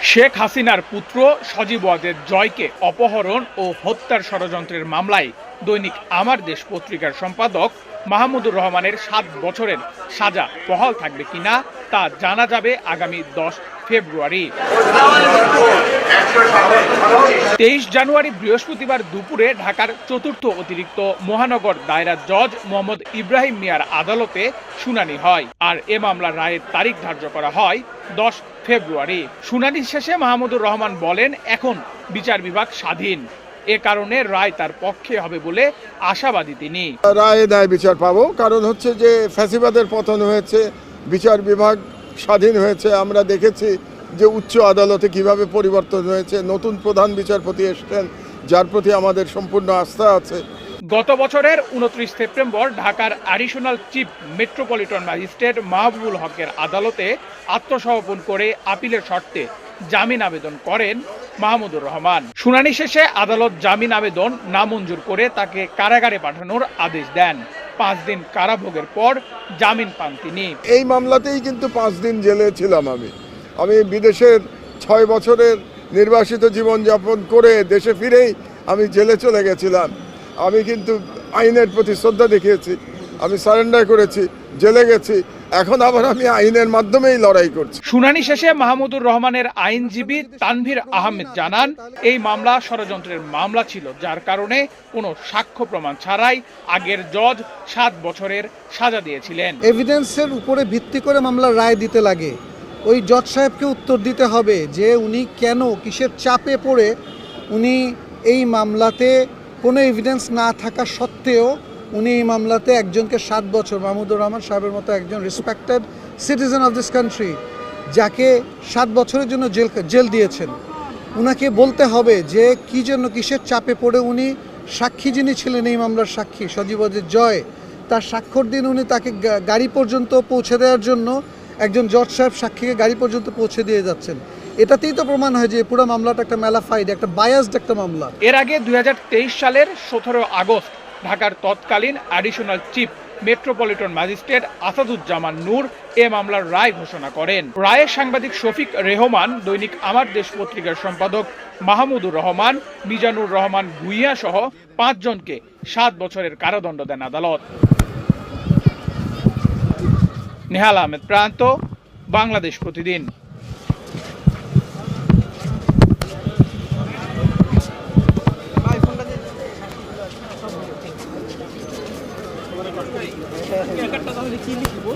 শেখ হাসিনার পুত্র সজীব ওয়াজেদ জয়কে অপহরণ ও হত্যার ষড়যন্ত্রের মামলায় দৈনিক আমার দেশ পত্রিকার সম্পাদক মাহমুদুর রহমানের ৭ বছরের সাজা বহাল থাকবে কিনা তা জানা যাবে আগামী ১০ ফেব্রুয়ারি। ২৩ জানুয়ারি বৃহস্পতিবার দুপুরে ঢাকার চতুর্থ অতিরিক্ত মহানগর দায়রা জজ মোহাম্মদ ইব্রাহিম মিয়ার আদালতে শুনানি হয়, আর এ মামলার রায়ের তারিখ ধার্য করা হয় ১০ ফেব্রুয়ারি। শুনানি শেষে মাহমুদুর রহমান বলেন, এখন বিচার বিভাগ স্বাধীন, এ কারণে রায় তার পক্ষে হবে বলে আশাবাদী তিনি। রায়ে ন্যায় বিচার পাবো, কারণ হচ্ছে যে ফ্যাসিবাদের পতন হয়েছে, বিচার বিভাগ স্বাধীন হয়েছে। আমরা দেখেছি যে উচ্চ আদালতে কিভাবে পরিবর্তন হয়েছে, নতুন প্রধান বিচারপতি এসেছেন যার প্রতি আমাদের সম্পূর্ণ আস্থা আছে। গত বছরের ২৯ সেপ্টেম্বর ঢাকার additional chief metropolitan magistrate Mahbubul হকের আদালতে আত্মসমর্পণ করে আপিলের শর্তে জামিন আবেদন করেন মাহমুদুর রহমান। শুনানি শেষে আদালত জামিন আবেদন নামঞ্জুর করে তাকে কারাগারে পাঠানোর আদেশ দেন। ৫ দিন কারাভোগের পর জামিন পান তিনি। এই মামলাতেই কিন্তু 5 দিন জেলে ছিলাম। আমি বিদেশের 6 বছরের নির্বাসিত জীবনযাপন করে দেশে ফিরেই আমি জেলে চলে গেছিলাম। আমি কিন্তু আইনের প্রতি শ্রদ্ধা দেখিয়েছি, আমি সারেন্ডার করেছি, জেলে গেছি, এখন আবার আমি আইনের মাধ্যমেই লড়াই করছি। শুনানি শেষে মাহমুদুর রহমানের আইনজীবী তানভীর আহমেদ জানান, এই মামলা ষড়যন্ত্রের মামলা ছিল, যার কারণে কোনো সাক্ষ্য প্রমাণ ছাড়াই আগের জজ 7 বছরের সাজা দিয়েছিলেন। এভিডেন্সের উপরে ভিত্তি করে মামলার রায় দিতে লাগে। ওই জজ সাহেবকে উত্তর দিতে হবে যে উনি কেন, কিসের চাপে পড়ে উনি এই মামলাতে কোনো এভিডেন্স না থাকা সত্ত্বেও উনি এই মামলাতে একজনকে 7 বছর, মাহমুদুর রহমান সাহেবের মতো একজন respected citizen of this country, যাকে 7 বছরের জন্য জেল দিয়েছেন, উনাকে বলতে হবে যে কি জন্য, কিসের চাপে পড়ে উনি সাক্ষী যিনি ছিলেন এই মামলার সাক্ষী সজীব ওয়াজেদ জয়, তার স্বাক্ষর দিন উনি তাকে গাড়ি পর্যন্ত পৌঁছে দেওয়ার জন্য একজন জজ সাহেব সাক্ষীকে গাড়ি পর্যন্ত পৌঁছে দিয়ে যাচ্ছেন। এটাতেই তো প্রমাণ হয় যে পুরো মামলাটা একটা মেলাফাইড, একটা বায়াসড একটা মামলা। এর আগে ২০২৩ সালের ১৭ আগস্ট ঢাকার তৎকালীন additional chief metropolitan magistrate Asaduzzaman Noor এ মামলার রায় ঘোষণা করেন। রায়ে সাংবাদিক শফিক রেহমান, দৈনিক আমার দেশ পত্রিকার সম্পাদক মাহমুদুর রহমান, মিজানুর রহমান ভুইয়া সহ 5 জনকে 7 বছরের কারাদণ্ড দেন আদালত। নেহাল আহমেদ প্রান্ত, বাংলাদেশ প্রতিদিন। তাহলে কি লিখবো?